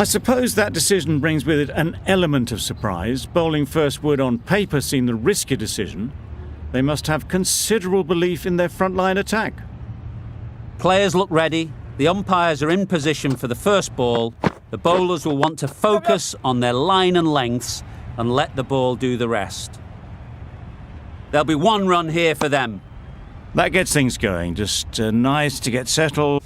I suppose that decision brings with it an element of surprise. Bowling first would on paper seem the riskier decision. They must have considerable belief in their frontline attack. Players look ready. The umpires are in position for the first ball. The bowlers will want to focus on their line and lengths and let the ball do the rest. There'll be one run here for them. That gets things going. Just nice to get settled.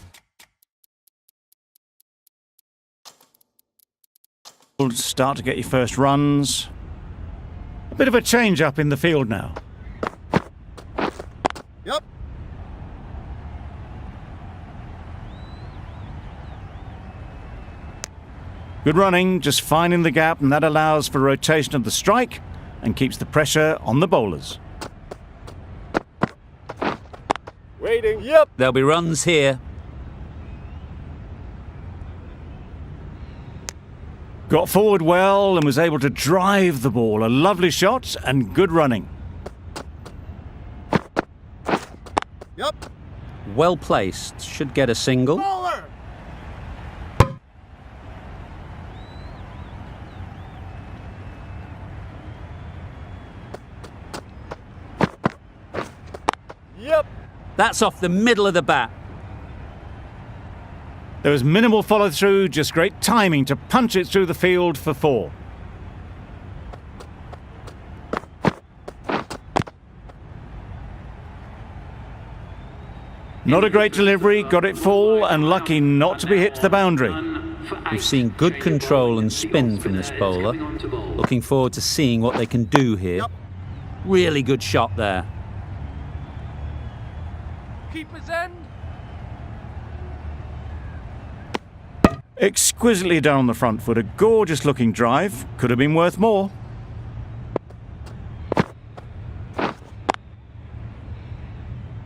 Start to get your first runs. A bit of a change up in the field now. Yep. Good running, just finding the gap, and that allows for rotation of the strike and keeps the pressure on the bowlers. Waiting. Yep. There'll be runs here. Got forward well and was able to drive the ball. A lovely shot and good running. Yep. Well placed. Should get a single. Bowler. Yep. That's off the middle of the bat. There was minimal follow-through, just great timing to punch it through the field for 4. Not a great delivery, got it full and lucky not to be hit to the boundary. We've seen good control and spin from this bowler. Looking forward to seeing what they can do here. Really good shot there. Keeper's end. Exquisitely done on the front foot, a gorgeous looking drive, could have been worth more.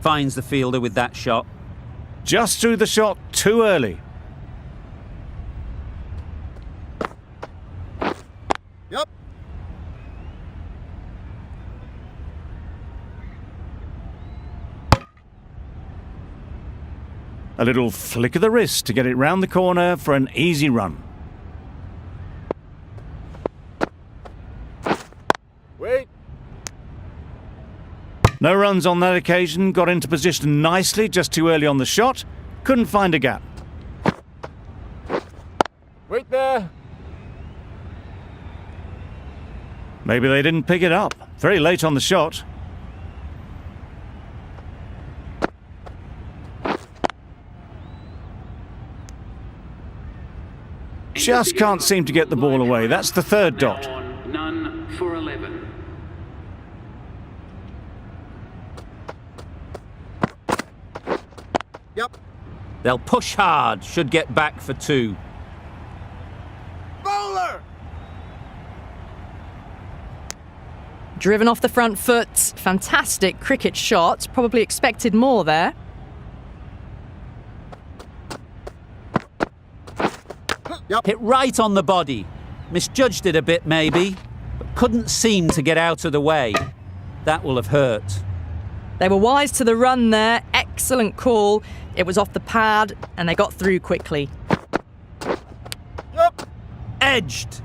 Finds the fielder with that shot. Just threw the shot too early. Yep. A little flick of the wrist to get it round the corner for an easy run. Wait. No runs on that occasion, got into position nicely, just too early on the shot. Couldn't find a gap. Wait there. Maybe they didn't pick it up. Very late on the shot. Just can't seem to get the ball away. That's the third dot. None for 11. Yep. They'll push hard. Should get back for 2. Bowler. Driven off the front foot. Fantastic cricket shot. Probably expected more there. Yep. Hit right on the body. Misjudged it a bit maybe, but couldn't seem to get out of the way. That will have hurt. They were wise to the run there. Excellent call. It was off the pad and they got through quickly. Yep. Edged.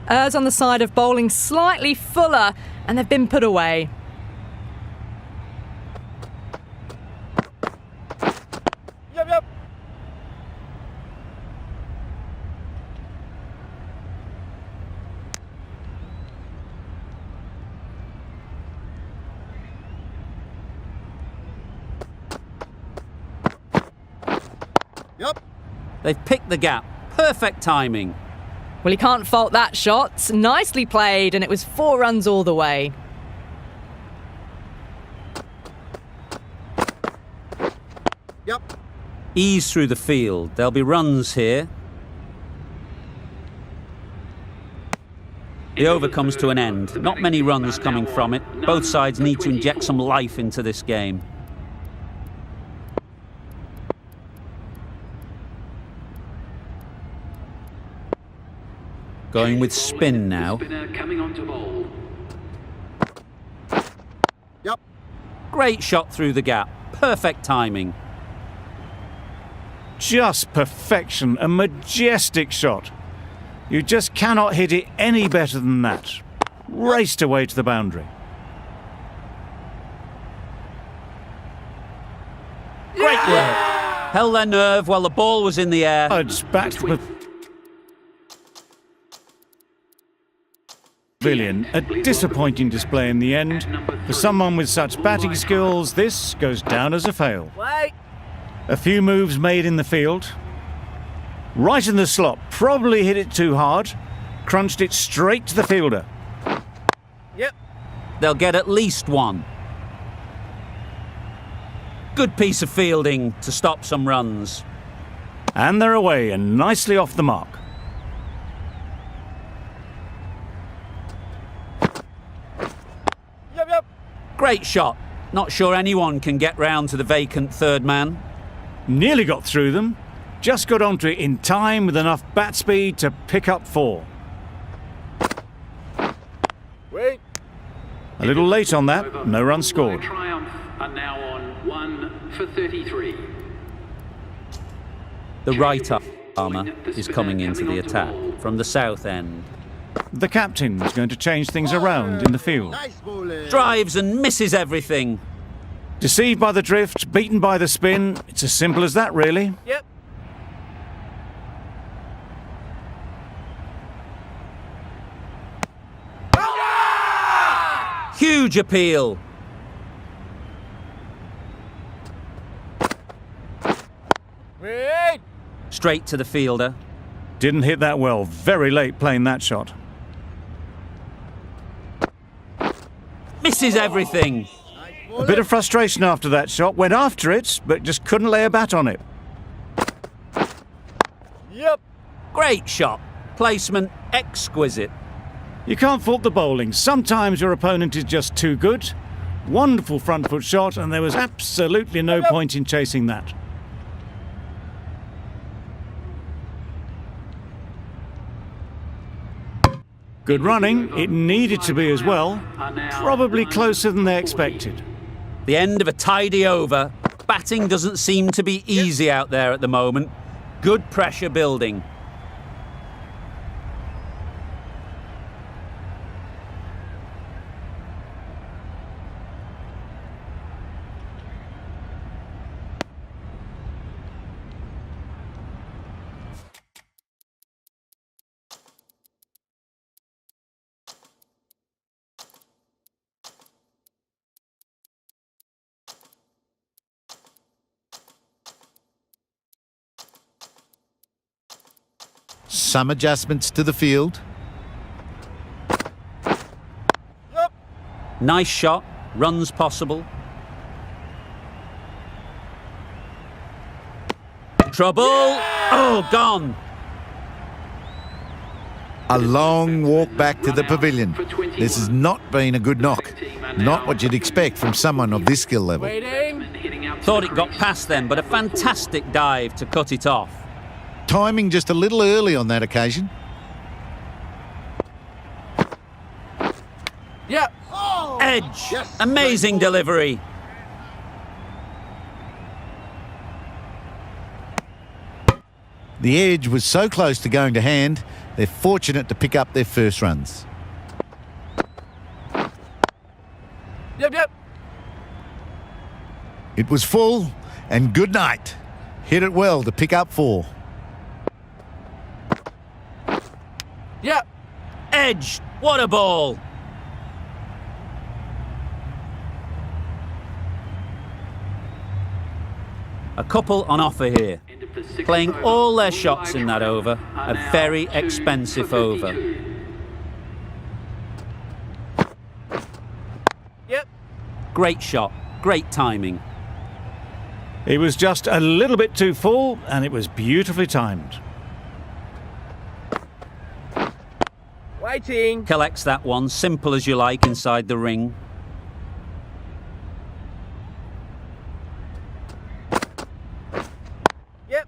Errs on the side of bowling slightly fuller and they've been put away. Yep. Yep. Yep. They've picked the gap. Perfect timing. Well, you can't fault that shot. Nicely played, and it was 4 runs all the way. Yep. Ease through the field. There'll be runs here. The over comes to an end. Not many runs coming from it. Both sides need to inject some life into this game. Going with spin now. Coming on to bowl. Great shot through the gap. Perfect timing. just perfection, a majestic shot. You just cannot hit it any better than that. Raced away to the boundary. Great work. Held their nerve while the ball was in the air. It's back to the pavilion. A disappointing display in the end. For someone with such batting skills, this goes down as a fail. Wait. A few moves made in the field. Right in the slot, probably hit it too hard. Crunched it straight to the fielder. Yep. They'll get at least one. Good piece of fielding to stop some runs. And they're away and nicely off the mark. Yep, yep. Great shot. Not sure anyone can get round to the vacant third man. Nearly got through them. Just got onto it in time with enough bat speed to pick up 4. Wait. A little late on that, no run scored. Triumph are now on 1 for 33. The right armour is coming into the attack from the south end. The captain is going to change things around in the field. Nice bowling. Drives and misses everything. Deceived by the drift, beaten by the spin. It's as simple as that, really. Yep. Huge appeal. Wait. Straight to the fielder. Didn't hit that well. Very late playing that shot. Misses everything. A bit of frustration after that shot. Went after it, but just couldn't lay a bat on it. Yep. Great shot. Placement exquisite. You can't fault the bowling. Sometimes your opponent is just too good. Wonderful front foot shot, and there was absolutely no point in chasing that. Good running. It needed to be as well. Probably closer than they expected. The end of a tidy over. Batting doesn't seem to be easy out there at the moment. Good pressure building. Some adjustments to the field. Yep. Nice shot. Runs possible. Trouble. Oh, gone. A long walk back to the pavilion. This has not been a good knock. Not what you'd expect from someone of this skill level. Waiting. Thought it got past them, but a fantastic dive to cut it off. Timing just a little early on that occasion. Yep. Edge. Yes. Amazing delivery. The edge was so close to going to hand, they're fortunate to pick up their first runs. Yep, yep. It was full, and good night. Hit it well to pick up 4. Yep. Edge. What a ball. A couple on offer here. Playing all their shots in that over. A very expensive over. Yep. Great shot. Great timing. It was just a little bit too full, and it was beautifully timed. Waiting. Collects that one. Simple as you like inside the ring. Yep.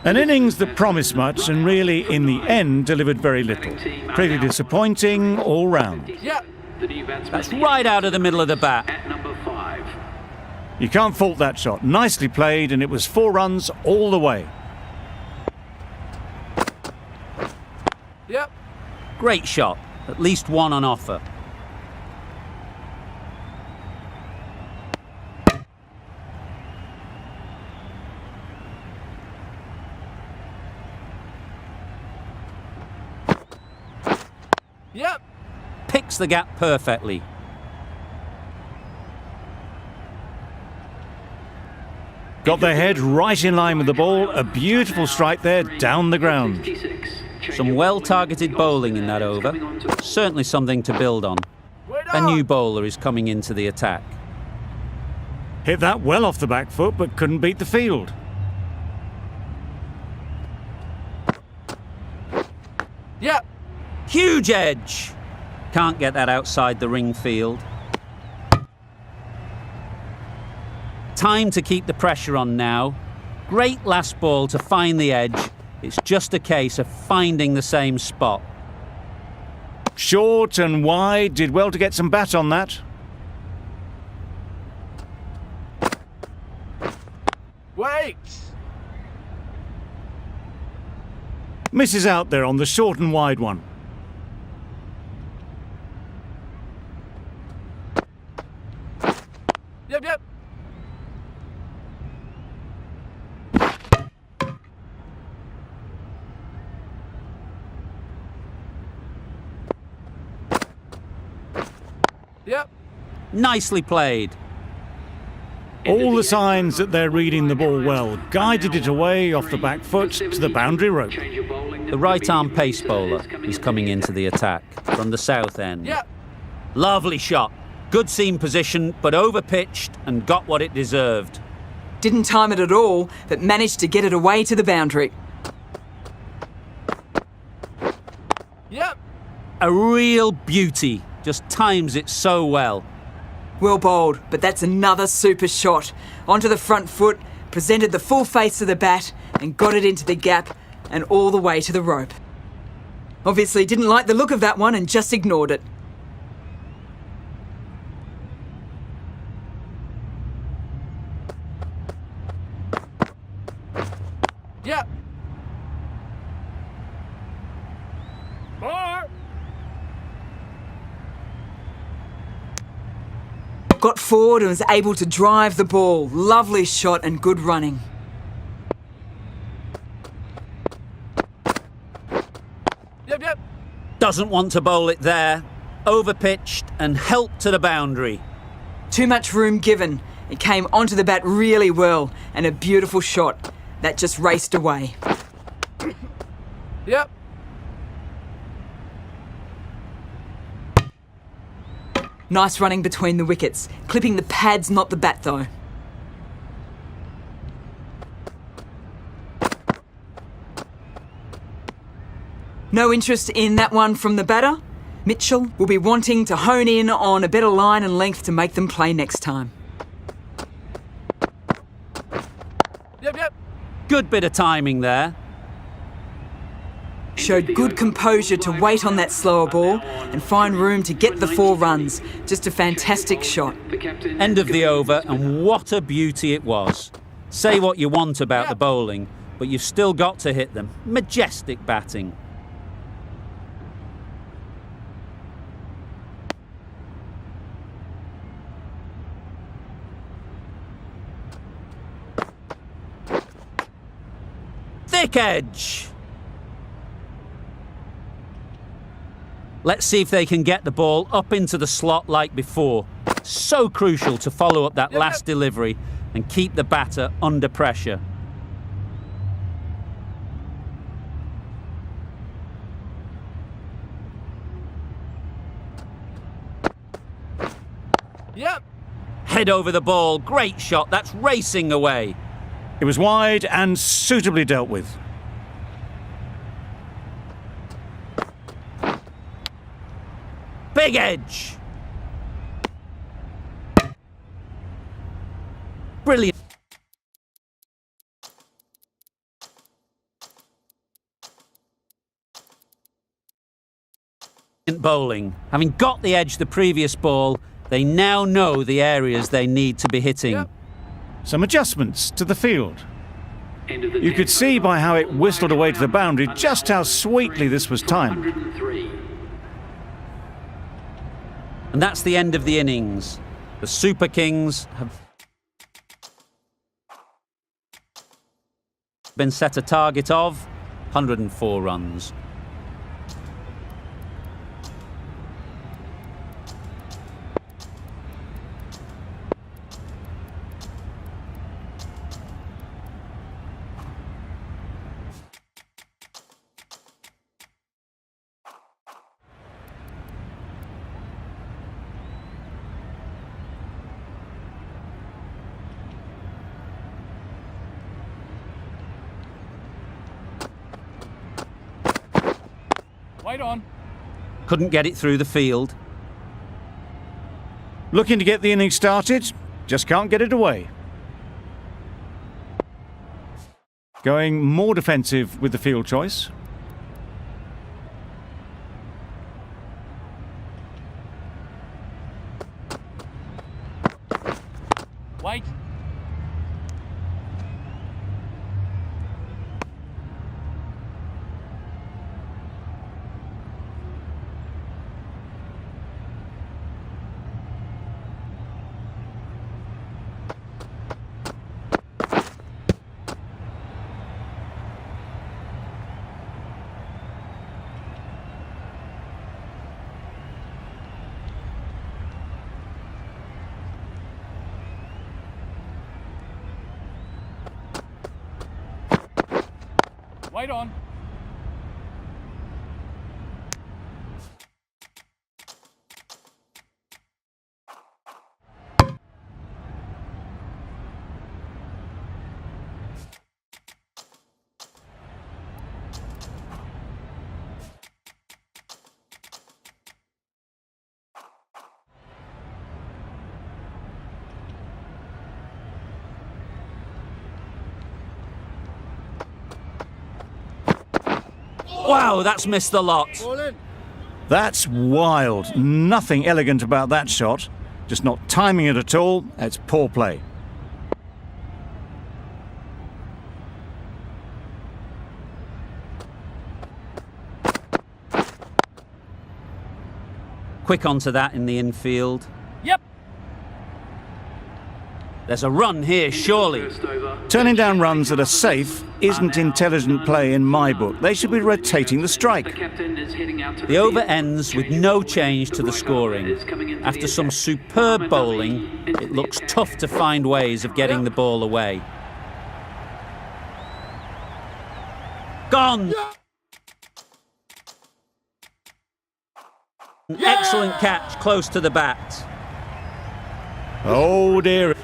An innings that promised much and really, in the end, delivered very little. Pretty disappointing all round. Yep. That's right out of the middle of the bat. At number 5. You can't fault that shot. Nicely played, and it was 4 runs all the way. Yep. Great shot. At least one on offer. Yep. Picks the gap perfectly. Got their head right in line with the ball. A beautiful strike there down the ground. Some well-targeted bowling in that over. Certainly something to build on. Wait A on. new bowler is coming into the attack. Hit that well off the back foot, but couldn't beat the field. Yep. Huge edge! Can't get that outside the ring field. Time to keep the pressure on now. Great last ball to find the edge. It's just a case of finding the same spot. Short and wide, did well to get some bat on that. Wait. Misses out there on the short and wide one. Yep, yep. Yep. Nicely played. All the signs that they're reading the ball well. Guided it away off the back foot to the boundary rope. The right-arm pace bowler is coming into the attack from the south end. Yep. Lovely shot. Good seam position, but over-pitched and got what it deserved. Didn't time it at all, but managed to get it away to the boundary. Yep. A real beauty. Just times it so well. Well bowled, but that's another super shot. Onto the front foot, presented the full face of the bat and got it into the gap and all the way to the rope. Obviously didn't like the look of that one and just ignored it. Yep. Bar. Got forward and was able to drive the ball. Lovely shot and good running. Yep, yep. Doesn't want to bowl it there. Over-pitched and helped to the boundary. Too much room given. It came onto the bat really well and a beautiful shot. That just raced away. Yep. Nice running between the wickets. Clipping the pads, not the bat though. No interest in that one from the batter. Mitchell will be wanting to hone in on a better line and length to make them play next time. Yep, yep. Good bit of timing there. Showed good composure to wait on that slower ball and find room to get the 4 runs. Just a fantastic shot. End of the over, and what a beauty it was. Say what you want about the bowling, but you've still got to hit them. Majestic batting. Thick edge. Let's see if they can get the ball up into the slot like before. So crucial to follow up that last delivery and keep the batter under pressure. Yep. Head over the ball. Great shot. That's racing away. It was wide and suitably dealt with. Big edge. Brilliant. Bowling. Having got the edge the previous ball, they now know the areas they need to be hitting. Yep. Some adjustments to the field. End of the You could see by how it whistled away to the boundary just how sweetly this was timed. 103. And that's the end of the innings. The Super Kings have been set a target of 104 runs. Wait on. Couldn't get it through the field. Looking to get the innings started, just can't get it away. Going more defensive with the field choice. Wait. Wait on. Wow, that's missed a lot. Ball in. That's wild. Nothing elegant about that shot. Just not timing it at all. It's poor play. Quick onto that in the infield. Yep. There's a run here, surely. First over. Turning down runs that are safe isn't intelligent play in my book. They should be rotating the The strike. captain is heading out to The over ends with no change to the scoring. After some superb bowling, it looks tough to find ways of getting the ball away. Gone! An excellent catch close to the bat. Oh dear.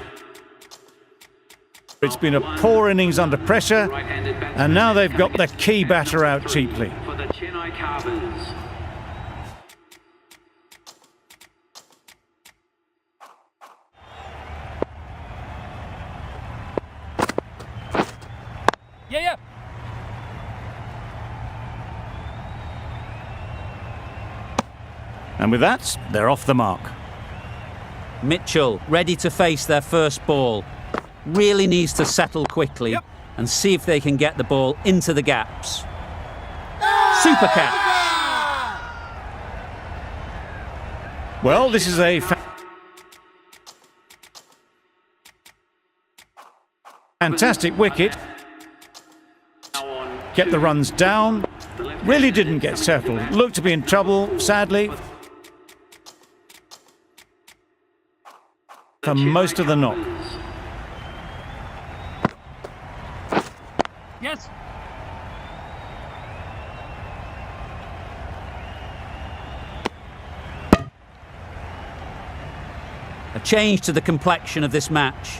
It's been a poor innings under pressure, right-handed batsman and now they've got the key batter out cheaply. for the Chennai Carvers. Yeah. And with that, they're off the mark. Mitchell, ready to face their first ball. Really needs to settle quickly and see if they can get the ball into the gaps. Super catch! Well, this is a fantastic wicket. Kept the runs down. Really didn't get settled. Looked to be in trouble, sadly, for most of the knock. Yes. A change to the complexion of this match.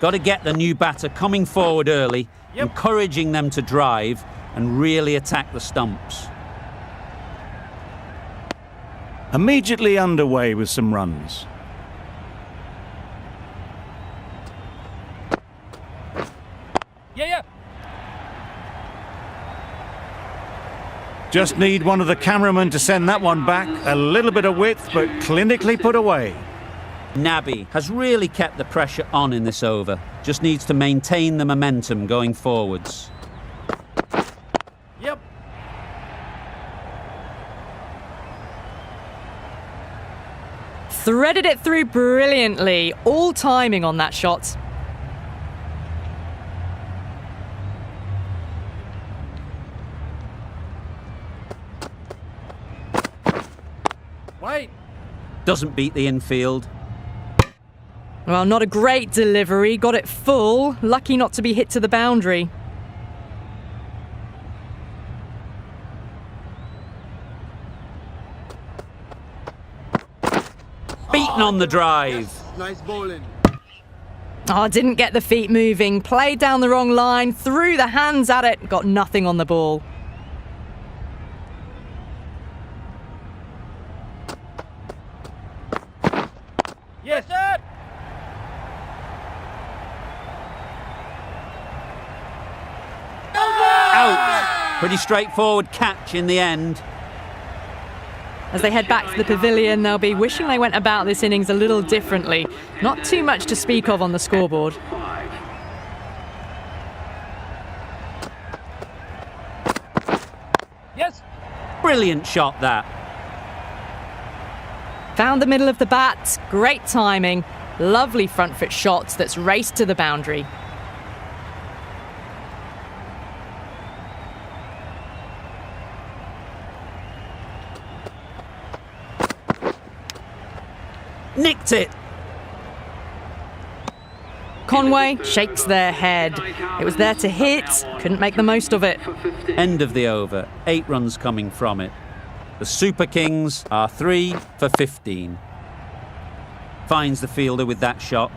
Got to get the new batter coming forward early, encouraging them to drive and really attack the stumps. Immediately underway with some runs. Yeah. Just need one of the cameramen to send that one back. A little bit of width, but clinically put away. Nabby has really kept the pressure on in this over. Just needs to maintain the momentum going forwards. Yep. Threaded it through brilliantly. All timing on that shot. Wait. Doesn't beat the infield. Well, not a great delivery. Got it full. Lucky not to be hit to the boundary. Beaten on the drive. Nice bowling. Oh, didn't get the feet moving. Played down the wrong line. Threw the hands at it. Got nothing on the ball. Yes, sir. Out. Pretty straightforward catch in the end. As they head back to the pavilion, they'll be wishing they went about this innings a little differently. Not too much to speak of on the scoreboard. Yes. Brilliant shot that. Found the middle of the bat. Great timing. Lovely front foot shot that's raced to the boundary. Nicked it. Conway shakes their head. It was there to hit. Couldn't make the most of it. End of the over. 8 runs coming from it. The Super Kings are 3 for 15. Finds the fielder with that shot.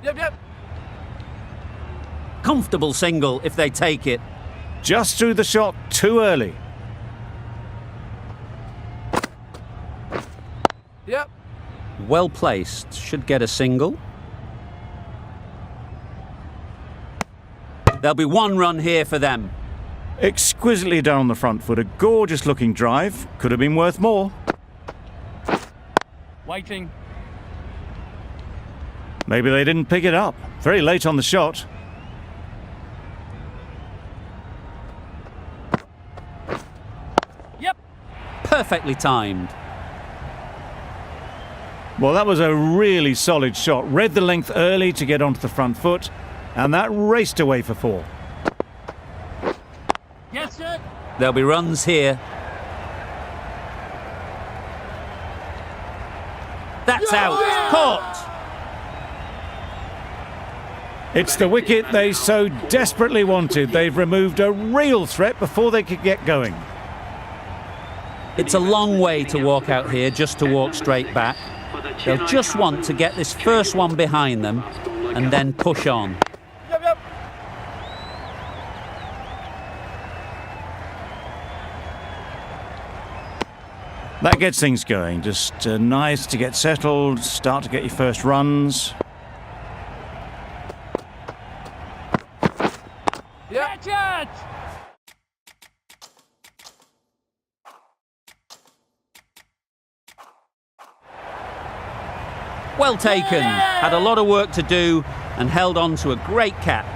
Yep. Comfortable single if they take it. Just threw the shot too early. Yep. Well placed. Should get a single. There'll be 1 run here for them. Exquisitely done on the front foot. A gorgeous looking drive. Could have been worth more. Waiting. Maybe they didn't pick it up. Very late on the shot. Yep. Perfectly timed. Well, that was a really solid shot. Read the length early to get onto the front foot, and that raced away for 4. Yes, sir. There'll be runs here. That's out. Caught. It's the wicket they so desperately wanted. They've removed a real threat before they could get going. It's a long way to walk out here just to walk straight back. They'll just want to get this first one behind them and then push on. Yep. That gets things going. Just nice to get settled, start to get your first runs. Yep. Catch it. Well taken. Had a lot of work to do and held on to a great catch.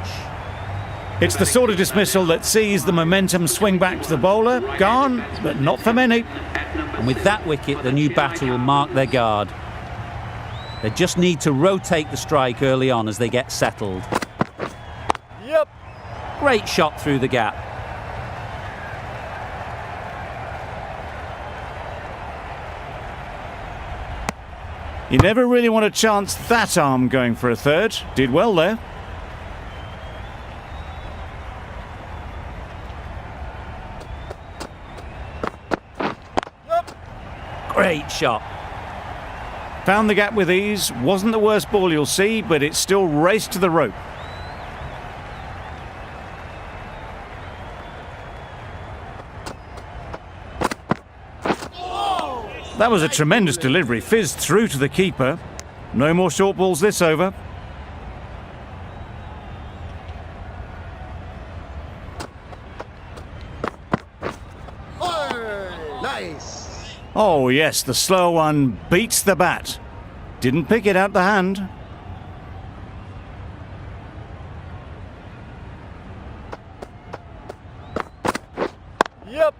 It's the sort of dismissal that sees the momentum swing back to the bowler. Gone, but not for many. And with that wicket, the new batter will mark their guard. They just need to rotate the strike early on as they get settled. Yep. Great shot through the gap. You never really want to chance that arm going for a third. Did well there. Great shot. Found the gap with ease. Wasn't the worst ball you'll see, but it still raced to the rope. That was a tremendous delivery. Fizzed through to the keeper. No more short balls this over. Nice. Oh yes, the slow one beats the bat. Didn't pick it out the hand. Yep.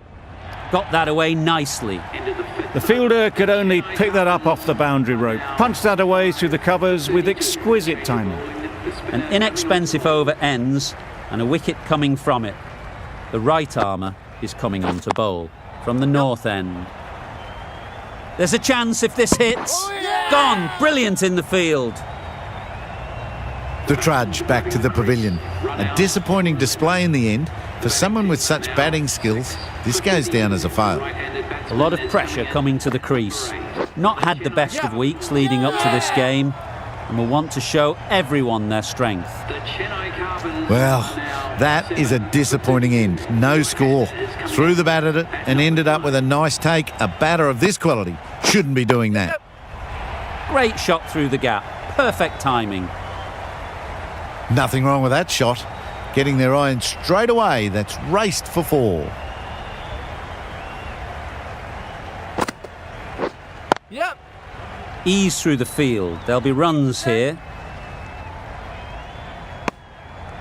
Got that away nicely. The fielder could only pick that up off the boundary rope. Punched that away through the covers with exquisite timing. An inexpensive over ends and a wicket coming from it. The right armour is coming on to bowl from the north end. There's a chance if this hits. Gone. Brilliant in the field. The trudge back to the pavilion. A disappointing display in the end. For someone with such batting skills, this goes down as a fail. A lot of pressure coming to the crease. Not had the best of weeks leading up to this game and will want to show everyone their strength. Well, that is a disappointing end. No score. Threw the bat at it and ended up with a nice take. A batter of this quality shouldn't be doing that. Great shot through the gap. Perfect timing. Nothing wrong with that shot. Getting their iron straight away. That's raced for 4. Yep. Ease through the field. There'll be runs here.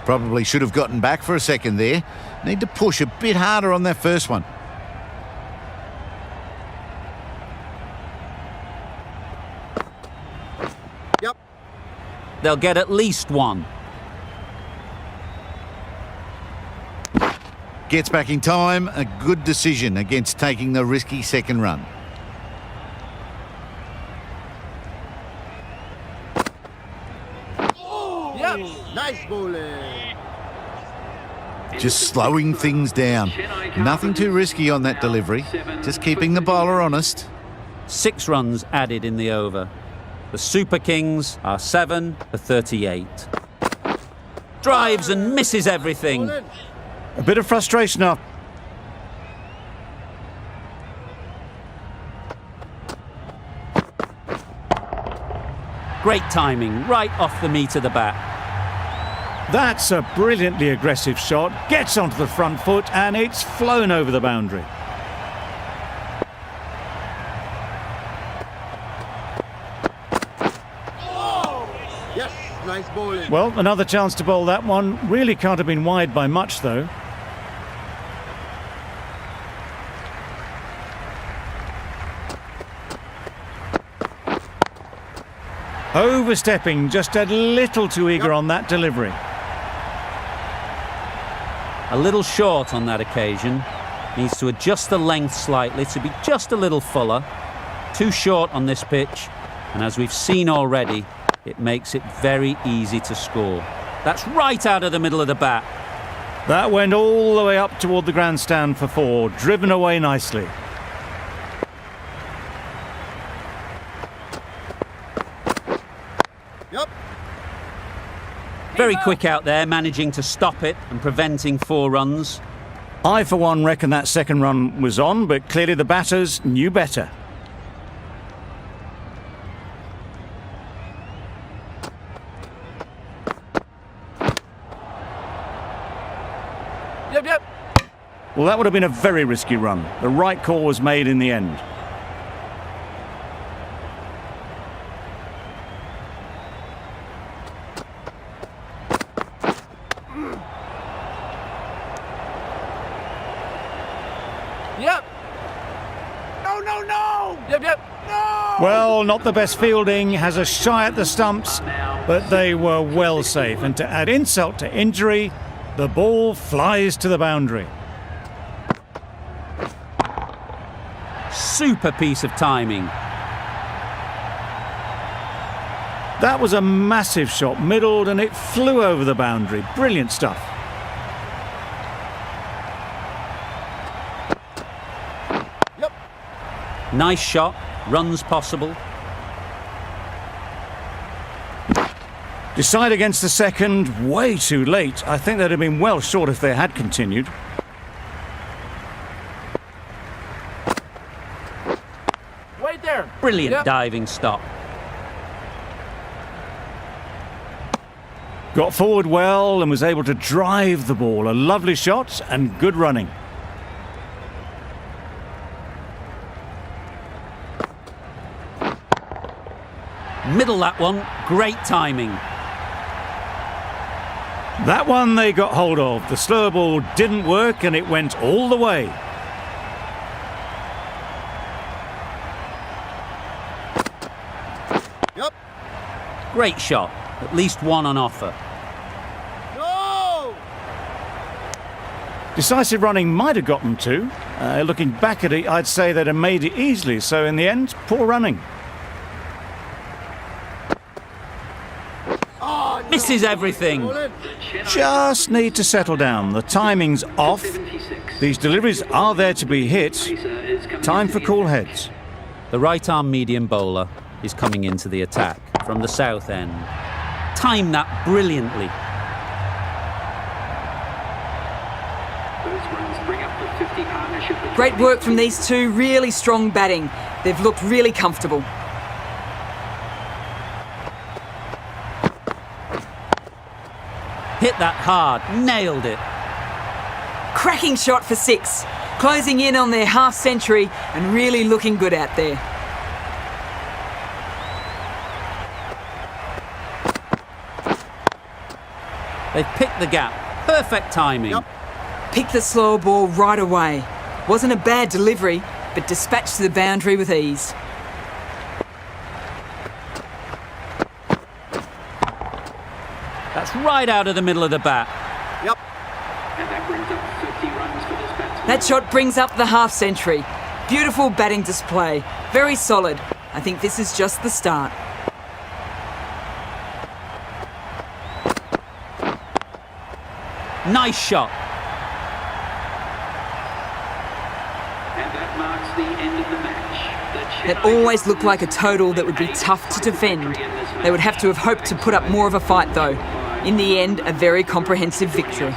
Probably should have gotten back for a second there. Need to push a bit harder on that first one. Yep. They'll get at least one. Gets back in time. A good decision against taking the risky second run. Yep. Nice bowling. Just slowing things down. Nothing too risky on that delivery. Just keeping the bowler honest. 6 runs added in the over. The Super Kings are 7 for 38. Drives and misses everything. A bit of frustration up. Great timing, right off the meat of the bat. That's a brilliantly aggressive shot. Gets onto the front foot and it's flown over the boundary. Yes. Nice bowling. Well, another chance to bowl that one. Really can't have been wide by much, though. Overstepping, just a little too eager on that delivery. A little short on that occasion. Needs to adjust the length slightly to be just a little fuller. Too short on this pitch. And as we've seen already, it makes it very easy to score. That's right out of the middle of the bat. That went all the way up toward the grandstand for 4, driven away nicely. Yep. Very quick out there, managing to stop it and preventing 4 runs. I, for one, reckon that second run was on, but clearly the batters knew better. Yep. Yep. Well, that would have been a very risky run. The right call was made in the end. Yep. No. Yep. No. Well, not the best fielding, has a shy at the stumps, but they were well safe. And to add insult to injury, the ball flies to the boundary. Super piece of timing. That was a massive shot, middled, and it flew over the boundary. Brilliant stuff. Yep. Nice shot, runs possible. Decide against the second, way too late. I think they'd have been well short if they had continued. Right there. Brilliant Yep. diving stop. Got forward well and was able to drive the ball. A lovely shot and good running. Middle that one, great timing. That one they got hold of. The slower ball didn't work and it went all the way. Yep. Great shot, at least one on offer. No! Decisive running might have got them two. Looking back at it, I'd say they'd have made it easily. So in the end, poor running. Misses everything. Just need to settle down. The timing's off. These deliveries are there to be hit. Time for cool heads. The right-arm medium bowler is coming into the attack from the south end. Timed that brilliantly. Great work from these two, really strong batting. They've looked really comfortable. Hit that hard, nailed it. Cracking shot for 6. Closing in on their half century and really looking good out there. They've picked the gap. Perfect timing. Yep. Picked the slower ball right away. Wasn't a bad delivery, but dispatched to the boundary with ease. That's right out of the middle of the bat. Yep. And that brings up 50 runs for this batsman. That shot brings up the half century. Beautiful batting display. Very solid. I think this is just the start. Nice shot. And that marks the end of the match. It always looked like a total that would be tough to defend. They would have to have hoped to put up more of a fight though. In the end, a very comprehensive victory.